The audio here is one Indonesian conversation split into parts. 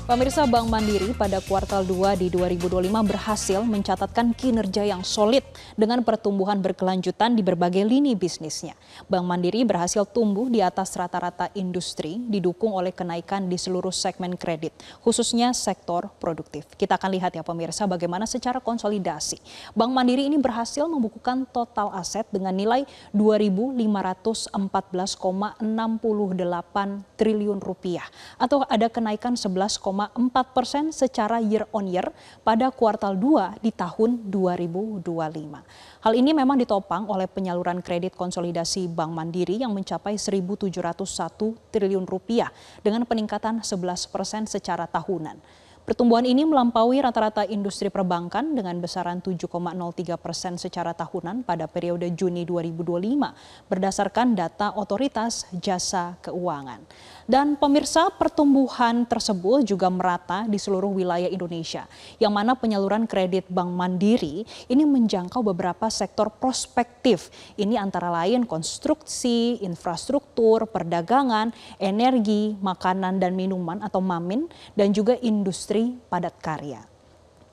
Pemirsa, Bank Mandiri pada kuartal 2 di 2025 berhasil mencatatkan kinerja yang solid dengan pertumbuhan berkelanjutan di berbagai lini bisnisnya. Bank Mandiri berhasil tumbuh di atas rata-rata industri didukung oleh kenaikan di seluruh segmen kredit, khususnya sektor produktif. Kita akan lihat ya pemirsa bagaimana secara konsolidasi Bank Mandiri ini berhasil membukukan total aset dengan nilai 2.514,68 triliun rupiah atau ada kenaikan 11,4% secara year on year pada kuartal 2 di tahun 2025. Hal ini memang ditopang oleh penyaluran kredit konsolidasi Bank Mandiri yang mencapai 1.701 triliun rupiah dengan peningkatan 11% secara tahunan. Pertumbuhan ini melampaui rata-rata industri perbankan dengan besaran 7,03% secara tahunan pada periode Juni 2025 berdasarkan data Otoritas Jasa Keuangan. Dan pemirsa, pertumbuhan tersebut juga merata di seluruh wilayah Indonesia, yang mana penyaluran kredit Bank Mandiri ini menjangkau beberapa sektor prospektif. Ini antara lain konstruksi, infrastruktur, perdagangan, energi, makanan dan minuman atau MAMIN, dan juga industri padat karya.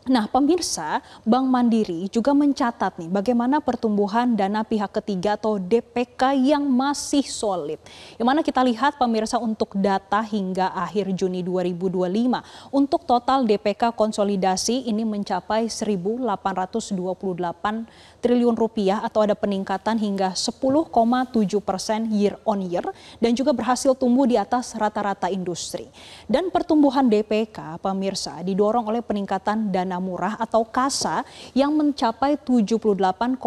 Nah pemirsa, Bank Mandiri juga mencatat nih bagaimana pertumbuhan dana pihak ketiga atau DPK yang masih solid. Yang mana kita lihat pemirsa untuk data hingga akhir Juni 2025 untuk total DPK konsolidasi ini mencapai 1.828 triliun rupiah atau ada peningkatan hingga 10,7% year on year dan juga berhasil tumbuh di atas rata-rata industri. Dan pertumbuhan DPK pemirsa didorong oleh peningkatan dana murah atau KASA yang mencapai 78,4%,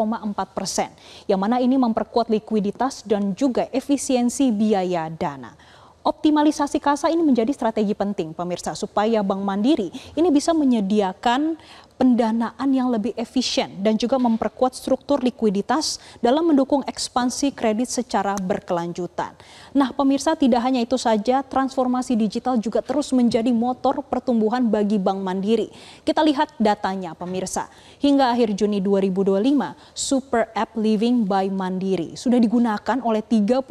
yang mana ini memperkuat likuiditas dan juga efisiensi biaya dana. Optimalisasi KASA ini menjadi strategi penting pemirsa supaya Bank Mandiri ini bisa menyediakan pendanaan yang lebih efisien dan juga memperkuat struktur likuiditas dalam mendukung ekspansi kredit secara berkelanjutan. Nah pemirsa, tidak hanya itu saja, transformasi digital juga terus menjadi motor pertumbuhan bagi Bank Mandiri. Kita lihat datanya pemirsa, hingga akhir Juni 2025 Super App Living by Mandiri sudah digunakan oleh 32,9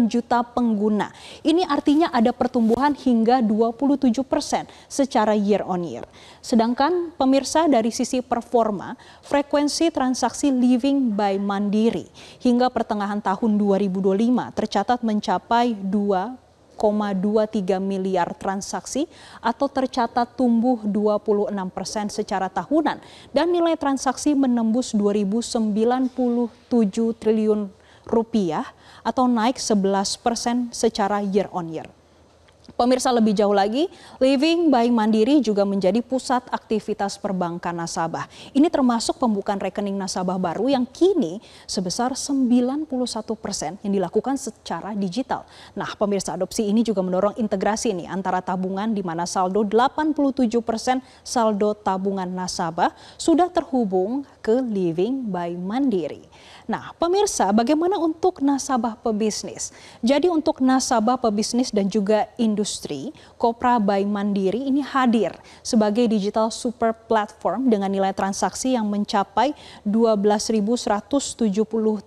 juta pengguna. Ini artinya ada pertumbuhan hingga 27% secara year on year. Sedangkan pemirsa, dari sisi performa, frekuensi transaksi Living by Mandiri hingga pertengahan tahun 2025 tercatat mencapai 2,23 miliar transaksi atau tercatat tumbuh 26% secara tahunan dan nilai transaksi menembus 2.097 triliun rupiah atau naik 11% secara year on year. Pemirsa, lebih jauh lagi, Living by Mandiri juga menjadi pusat aktivitas perbankan nasabah. Ini termasuk pembukaan rekening nasabah baru yang kini sebesar 91% yang dilakukan secara digital. Nah pemirsa, adopsi ini juga mendorong integrasi nih antara tabungan di mana saldo 87% saldo tabungan nasabah sudah terhubung ke Living by Mandiri. Nah pemirsa, bagaimana untuk nasabah pebisnis? Jadi untuk nasabah pebisnis dan juga industri, Kopra by Mandiri ini hadir sebagai digital super platform dengan nilai transaksi yang mencapai 12.170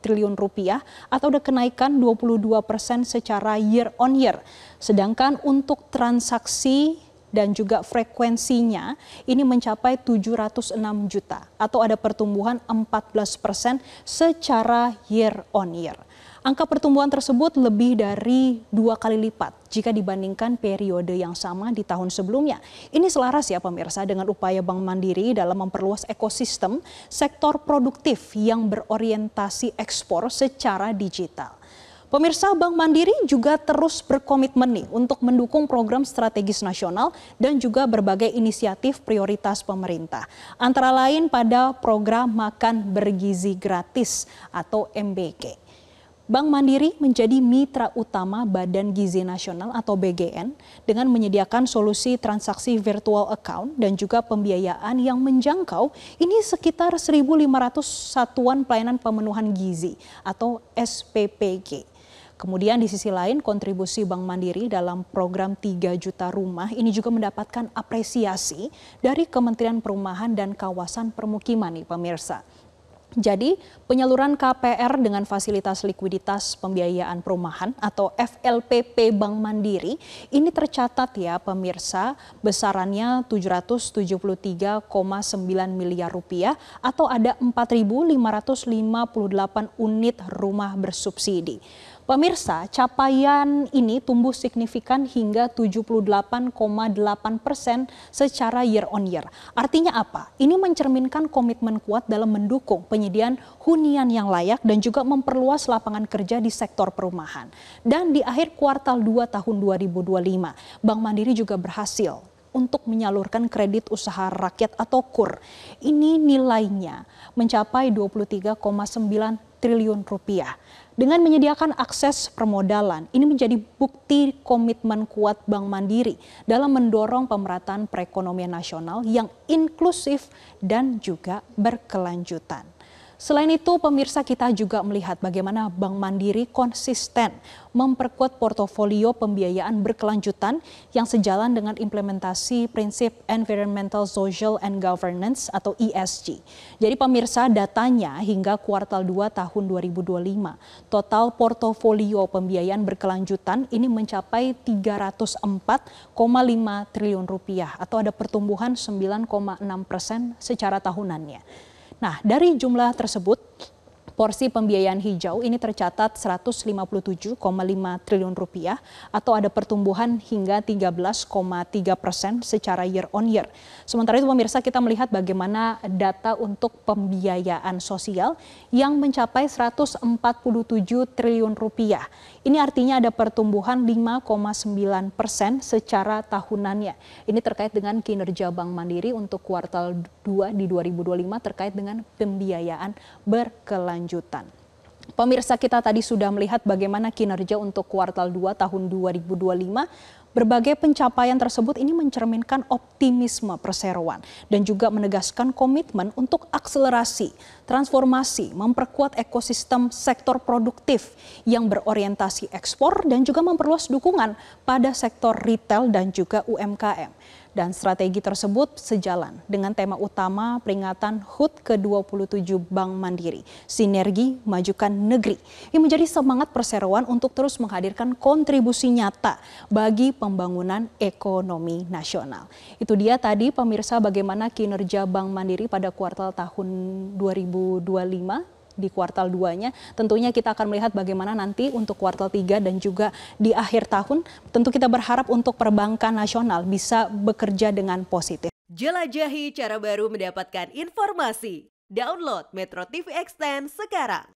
triliun rupiah atau ada kenaikan 22% secara year on year. Sedangkan untuk transaksi dan juga frekuensinya ini mencapai 706 juta atau ada pertumbuhan 14% secara year on year. Angka pertumbuhan tersebut lebih dari 2 kali lipat jika dibandingkan periode yang sama di tahun sebelumnya. Ini selaras ya pemirsa dengan upaya Bank Mandiri dalam memperluas ekosistem sektor produktif yang berorientasi ekspor secara digital. Pemirsa, Bank Mandiri juga terus berkomitmen nih untuk mendukung program strategis nasional dan juga berbagai inisiatif prioritas pemerintah. Antara lain pada program Makan Bergizi Gratis atau MBG. Bank Mandiri menjadi mitra utama Badan Gizi Nasional atau BGN dengan menyediakan solusi transaksi virtual account dan juga pembiayaan yang menjangkau ini sekitar 1.500 satuan pelayanan pemenuhan gizi atau SPPG. Kemudian di sisi lain kontribusi Bank Mandiri dalam program 3 juta rumah ini juga mendapatkan apresiasi dari Kementerian Perumahan dan Kawasan Permukiman nih pemirsa. Jadi, penyaluran KPR dengan fasilitas likuiditas pembiayaan perumahan atau FLPP Bank Mandiri ini tercatat ya pemirsa, besarannya 773,9 miliar rupiah atau ada 4.558 unit rumah bersubsidi. Pemirsa, capaian ini tumbuh signifikan hingga 78,8% secara year on year. Artinya apa? Ini mencerminkan komitmen kuat dalam mendukung penyediaan hunian yang layak dan juga memperluas lapangan kerja di sektor perumahan. Dan di akhir kuartal 2 tahun 2025, Bank Mandiri juga berhasil untuk menyalurkan kredit usaha rakyat atau KUR. Ini nilainya mencapai 23,9 triliun rupiah. Dengan menyediakan akses permodalan, ini menjadi bukti komitmen kuat Bank Mandiri dalam mendorong pemerataan perekonomian nasional yang inklusif dan juga berkelanjutan. Selain itu, pemirsa, kita juga melihat bagaimana Bank Mandiri konsisten memperkuat portofolio pembiayaan berkelanjutan yang sejalan dengan implementasi prinsip Environmental, Social, and Governance atau ESG. Jadi pemirsa, datanya hingga kuartal 2 tahun 2025, total portofolio pembiayaan berkelanjutan ini mencapai 304,5 triliun rupiah atau ada pertumbuhan 9,6% secara tahunannya. Nah, dari jumlah tersebut, porsi pembiayaan hijau ini tercatat 157,5 triliun rupiah atau ada pertumbuhan hingga 13,3% secara year on year. Sementara itu pemirsa, kita melihat bagaimana data untuk pembiayaan sosial yang mencapai 147 triliun rupiah. Ini artinya ada pertumbuhan 5,9% secara tahunannya. Ini terkait dengan kinerja Bank Mandiri untuk kuartal 2 di 2025 terkait dengan pembiayaan berkelanjutan. Pemirsa, kita tadi sudah melihat bagaimana kinerja untuk kuartal 2 tahun 2025. Berbagai pencapaian tersebut ini mencerminkan optimisme perseroan dan juga menegaskan komitmen untuk akselerasi, transformasi, memperkuat ekosistem sektor produktif yang berorientasi ekspor dan juga memperluas dukungan pada sektor retail dan juga UMKM. Dan strategi tersebut sejalan dengan tema utama peringatan HUT ke-27 Bank Mandiri, Sinergi Majukan Negeri. Ini menjadi semangat perseroan untuk terus menghadirkan kontribusi nyata bagi pembangunan ekonomi nasional. Itu dia tadi pemirsa bagaimana kinerja Bank Mandiri pada kuartal tahun 2025. Di kuartal 2-nya tentunya kita akan melihat bagaimana nanti untuk kuartal 3 dan juga di akhir tahun. Tentu kita berharap untuk perbankan nasional bisa bekerja dengan positif. Jelajahi cara baru mendapatkan informasi. Download Metro TV Extend sekarang.